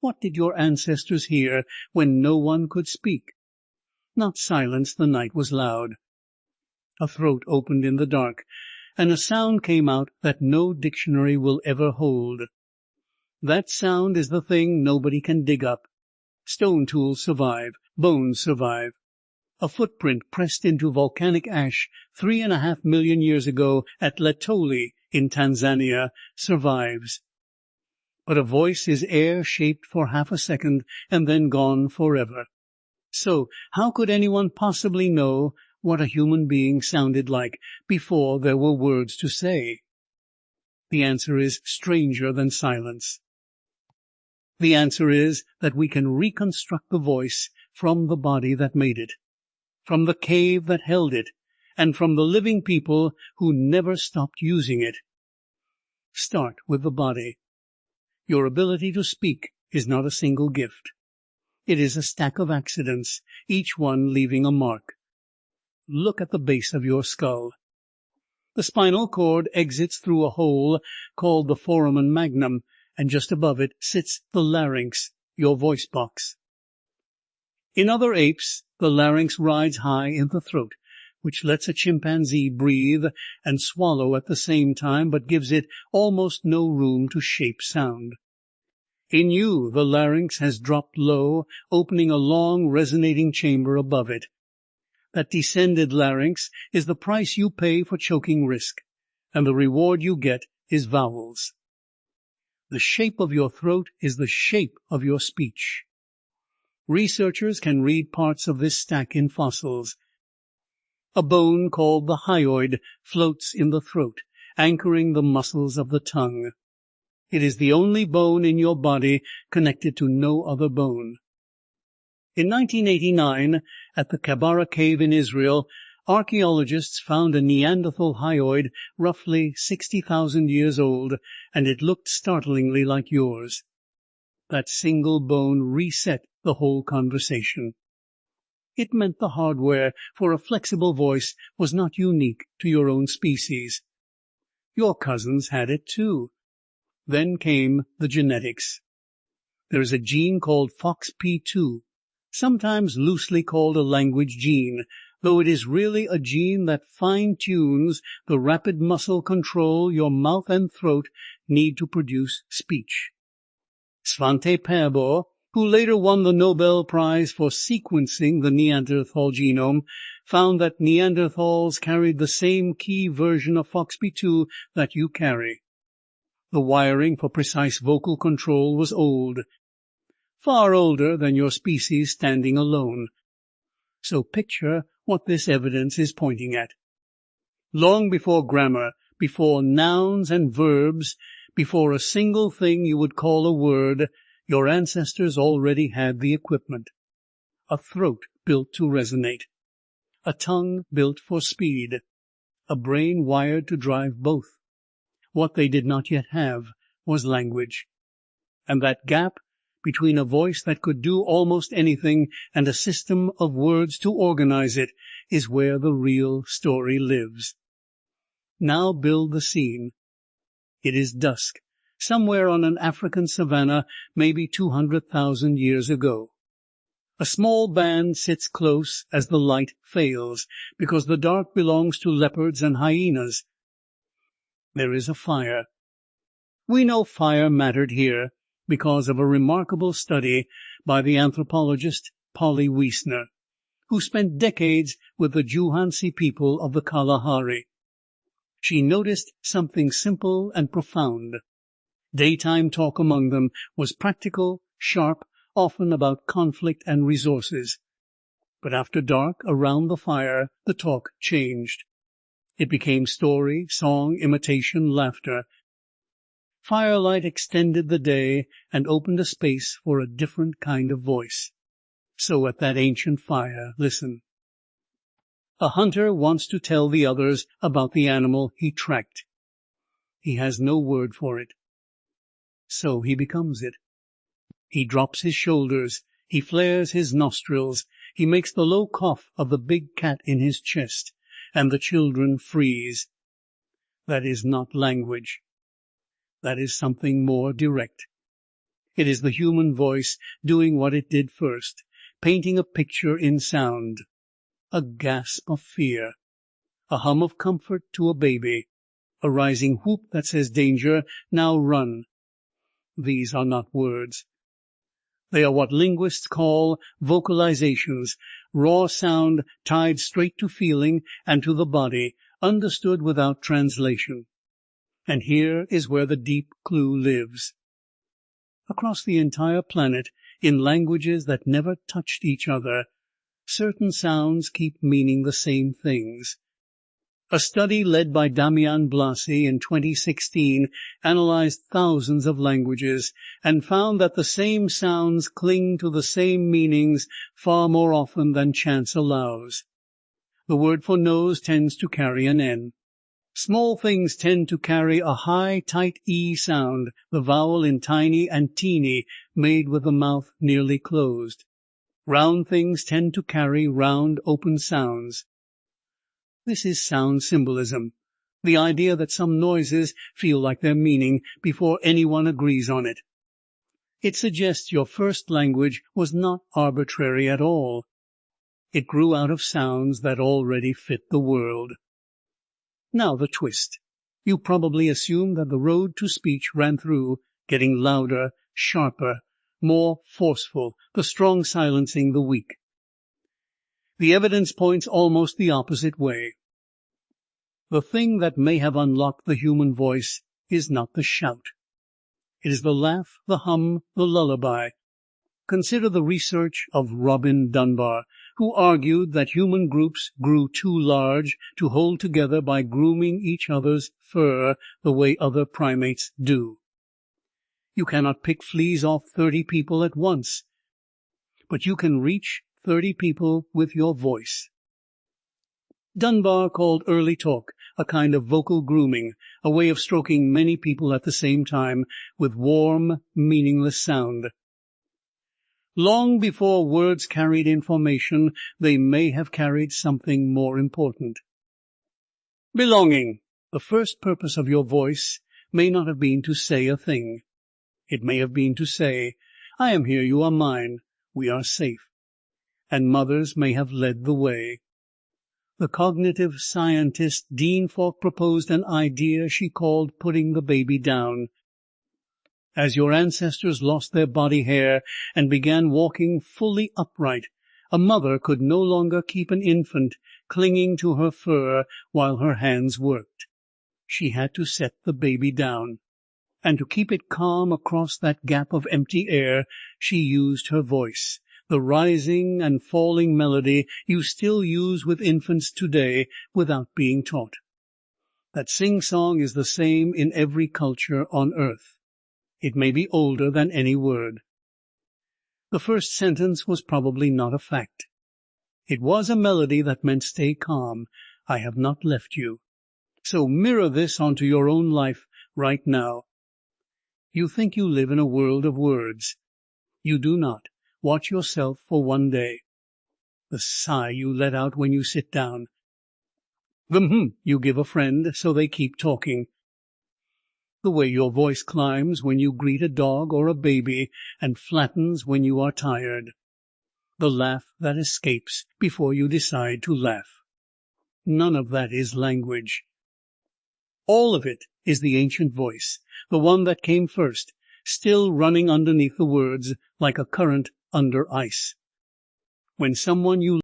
What did your ancestors hear when no one could speak? Not silence, the night was loud. A throat opened in the dark, and a sound came out that no dictionary will ever hold. That sound is the thing nobody can dig up. Stone tools survive, bones survive. A footprint pressed into volcanic ash 3.5 million years ago at Laetoli in Tanzania survives. But a voice is air-shaped for half a second and then gone forever. So, how could anyone possibly know what a human being sounded like before there were words to say? The answer is stranger than silence. The answer is that we can reconstruct the voice from the body that made it, from the cave that held it, and from the living people who never stopped using it. Start with the body. Your ability to speak is not a single gift. It is a stack of accidents, each one leaving a mark. Look at the base of your skull. The spinal cord exits through a hole called the foramen magnum, and just above it sits the larynx, your voice box. In other apes, the larynx rides high in the throat, which lets a chimpanzee breathe and swallow at the same time, but gives it almost no room to shape sound. In you, the larynx has dropped low, opening a long resonating chamber above it. That descended larynx is the price you pay for choking risk, and the reward you get is vowels. The shape of your throat is the shape of your speech. Researchers can read parts of this stack in fossils. A bone called the hyoid floats in the throat, anchoring the muscles of the tongue. It is the only bone in your body connected to no other bone. In 1989, at the Kabara cave in Israel, archaeologists found a Neanderthal hyoid roughly 60,000 years old, and it looked startlingly like yours. That single bone reset the whole conversation. It meant the hardware for a flexible voice was not unique to your own species. Your cousins had it too. Then came the genetics. There is a gene called FOXP2, sometimes loosely called a language gene, though it is really a gene that fine-tunes the rapid muscle control your mouth and throat need to produce speech. Svante Pääbo, who later won the Nobel Prize for sequencing the Neanderthal genome, found that Neanderthals carried the same key version of FOXP2 that you carry. The wiring for precise vocal control was old, far older than your species standing alone. So picture what this evidence is pointing at. Long before grammar, before nouns and verbs, before a single thing you would call a word, your ancestors already had the equipment. A throat built to resonate, a tongue built for speed, a brain wired to drive both. What they did not yet have was language. And that gap between a voice that could do almost anything and a system of words to organize it is where the real story lives. Now build the scene. It is dusk, somewhere on an African savanna, maybe 200,000 years ago. A small band sits close as the light fails, because the dark belongs to leopards and hyenas. There is a fire. We know fire mattered here because of a remarkable study by the anthropologist Polly Wiesner, who spent decades with the Juhansi people of the Kalahari. She noticed something simple and profound. Daytime talk among them was practical, sharp, often about conflict and resources. But after dark, around the fire, the talk changed. It became story, song, imitation, laughter. Firelight extended the day and opened a space for a different kind of voice. So at that ancient fire, listen. A hunter wants to tell the others about the animal he tracked. He has no word for it. So he becomes it. He drops his shoulders. He flares his nostrils. He makes the low cough of the big cat in his chest, and the children freeze. That is not language. That is something more direct. It is the human voice doing what it did first, painting a picture in sound. A gasp of fear, a hum of comfort to a baby, a rising whoop that says danger, now run. These are not words. They are what linguists call vocalizations, raw sound tied straight to feeling and to the body, understood without translation. And here is where the deep clue lives. Across the entire planet, in languages that never touched each other, certain sounds keep meaning the same things. A study led by Damian Blasi in 2016 analyzed thousands of languages and found that the same sounds cling to the same meanings far more often than chance allows. The word for nose tends to carry an N. Small things tend to carry a high, tight E sound, the vowel in tiny and teeny, made with the mouth nearly closed. Round things tend to carry round, open sounds. This is sound symbolism, the idea that some noises feel like their meaning before anyone agrees on it. It suggests your first language was not arbitrary at all. It grew out of sounds that already fit the world. Now the twist. You probably assume that the road to speech ran through, getting louder, sharper, more forceful, the strong silencing the weak. The evidence points almost the opposite way. The thing that may have unlocked the human voice is not the shout. It is the laugh, the hum, the lullaby. Consider the research of Robin Dunbar, who argued that human groups grew too large to hold together by grooming each other's fur the way other primates do. You cannot pick fleas off 30 people at once, but you can reach 30 people with your voice. Dunbar called early talk a kind of vocal grooming, a way of stroking many people at the same time with warm, meaningless sound. Long before words carried information, they may have carried something more important. Belonging. The first purpose of your voice may not have been to say a thing. It may have been to say, I am here, you are mine, we are safe. And mothers may have led the way. The cognitive scientist Dean Falk proposed an idea she called putting the baby down. As your ancestors lost their body hair and began walking fully upright, a mother could no longer keep an infant clinging to her fur while her hands worked. She had to set the baby down. And to keep it calm across that gap of empty air, she used her voice, the rising and falling melody you still use with infants today without being taught. That sing-song is the same in every culture on earth. It may be older than any word. The first sentence was probably not a fact. It was a melody that meant stay calm. I have not left you. So mirror this onto your own life right now. You think you live in a world of words. You do not. Watch yourself for one day. The sigh you let out when you sit down. The you give a friend so they keep talking. The way your voice climbs when you greet a dog or a baby and flattens when you are tired. The laugh that escapes before you decide to laugh. None of that is language. All of it is the ancient voice, the one that came first, still running underneath the words, like a current under ice. When someone you